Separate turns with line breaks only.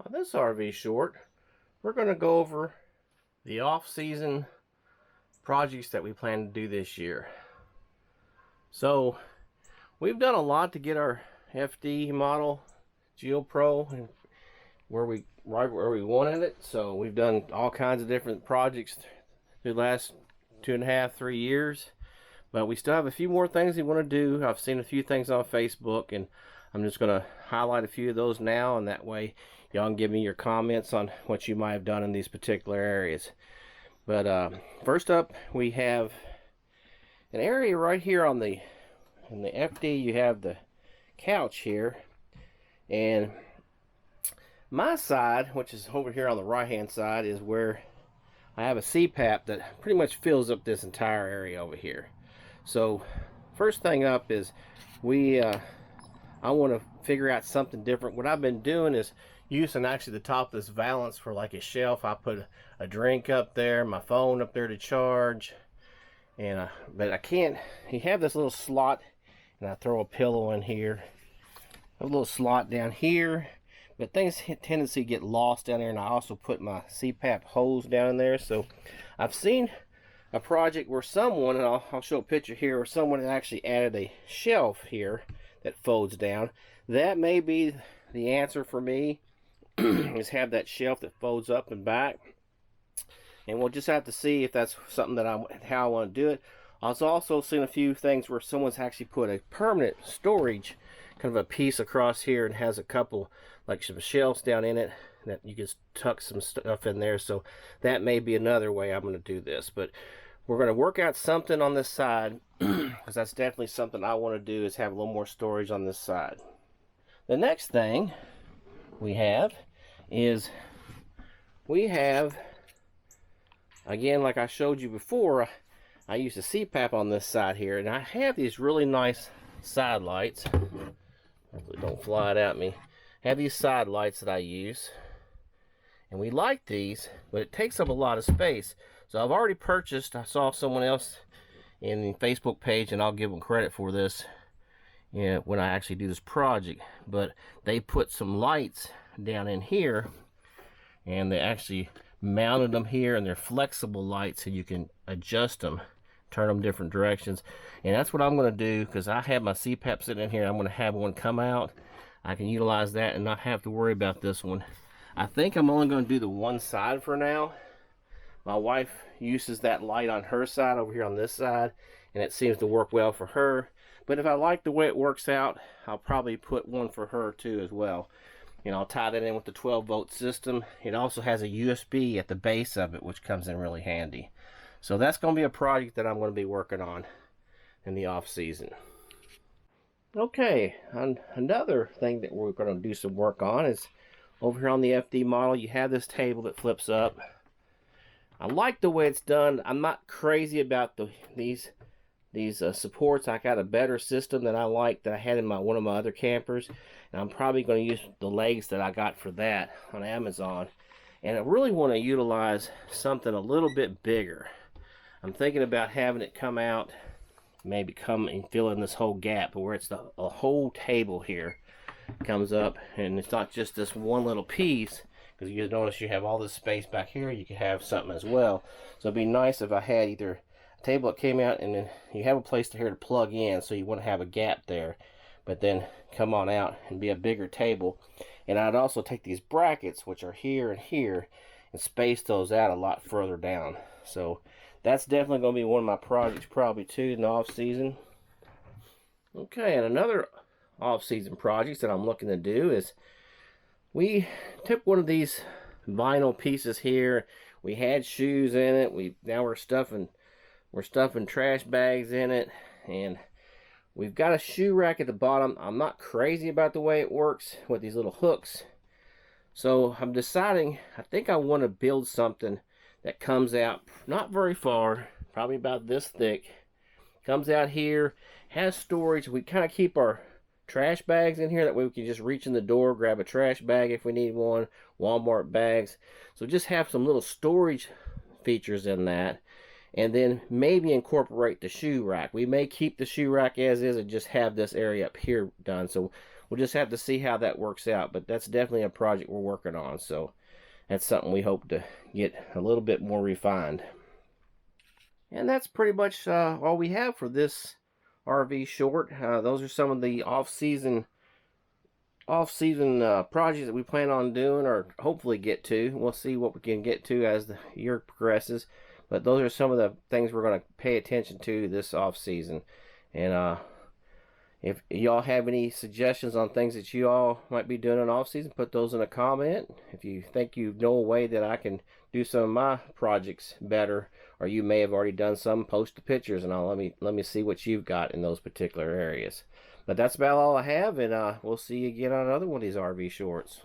On this RV short, we're going to go over the off-season projects that we plan to do this year. So we've done a lot to get our FD model GeoPro right where we wanted it. So we've done all kinds of different projects through the last 2.5, 3 years. But we still have a few more things we want to do. I've seen a few things on Facebook, and I'm just going to highlight a few of those now, and that way y'all can give me your comments on what you might have done in these particular areas. But first up, we have an area right here in the FD. You have the couch here, and my side, which is over here on the right hand side, is where I have a CPAP that pretty much fills up this entire area over here. So first thing up is I want to figure out something different. What I've been doing is using actually the top of this valance for like a shelf. I put a drink up there, my phone up there to charge, and but I can't. You have this little slot, and I throw a pillow in here. A little slot down here, but things tendency to get lost down there, and I also put my CPAP hose down there. So I've seen a project where someone, and I'll show a picture here, where someone actually added a shelf here that folds down. That may be the answer for me, is have that shelf that folds up and back, and we'll just have to see if that's something that how I want to do it. I've also seen a few things where someone's actually put a permanent storage, kind of a piece across here, and has a couple, like some shelves down in it that you can tuck some stuff in there. So that may be another way I'm going to do this, but we're going to work out something on this side, because that's definitely something I want to do, is have a little more storage on this side. The next thing we have is again, like I showed you before, I use a CPAP on this side here, and I have these really nice side lights. Hopefully don't fly it at me. I have these side lights that I use, and we like these, but it takes up a lot of space. So I've already purchased, I saw someone else in the Facebook page, and I'll give them credit for this, when I actually do this project, but they put some lights down in here, and they actually mounted them here, and they're flexible lights, so you can adjust them, turn them different directions. And that's what I'm going to do, because I have my CPAP sitting in here. I'm going to have one come out. I can utilize that and not have to worry about this one. I think I'm only going to do the one side for now. My wife uses that light on her side over here on this side, and it seems to work well for her. But if I like the way it works out, I'll probably put one for her too as well. I'll tie that in with the 12-volt system. It also has a USB at the base of it, which comes in really handy. So that's going to be a project that I'm going to be working on in the off season. Okay, another thing that we're going to do some work on is over here on the FD model. You have this table that flips up. I like the way it's done. I'm not crazy about these supports. I got a better system that I like that I had in one of my other campers, and I'm probably going to use the legs that I got for that on Amazon. And I really want to utilize something a little bit bigger. I'm thinking about having it come out, maybe come and fill in this whole gap, where it's a whole table here comes up, and it's not just this one little piece. Because you notice you have all this space back here, you could have something as well. So it'd be nice if I had either a table that came out, and then you have a place here to plug in, so you want to have a gap there, but then come on out and be a bigger table. And I'd also take these brackets, which are here and here, and space those out a lot further down. So that's definitely going to be one of my projects probably too in the off season. Okay, and another off season projects that I'm looking to do is, we took one of these vinyl pieces here. We had shoes in it. Now we're stuffing trash bags in it, and we've got a shoe rack at the bottom. I'm not crazy about the way it works with these little hooks, so I'm deciding I think I want to build something that comes out not very far, probably about this thick. Comes out here, has storage. We kind of keep our trash bags in here, that way we can just reach in the door, grab a trash bag if we need one, Walmart bags. So just have some little storage features in that, and then maybe incorporate the shoe rack. We may keep the shoe rack as is and just have this area up here done. So we'll just have to see how that works out. But that's definitely a project we're working on, so that's something we hope to get a little bit more refined. And that's pretty much all we have for this RV short. Those are some of the off-season projects that we plan on doing, or hopefully get to. We'll see what we can get to as the year progresses, but those are some of the things we're going to pay attention to this off season. And if y'all have any suggestions on things that you all might be doing in off season, put those in a comment. If you think you know a way that I can do some of my projects better, or you may have already done some, post the pictures and let me see what you've got in those particular areas. But that's about all I have, and we'll see you again on another one of these RV shorts.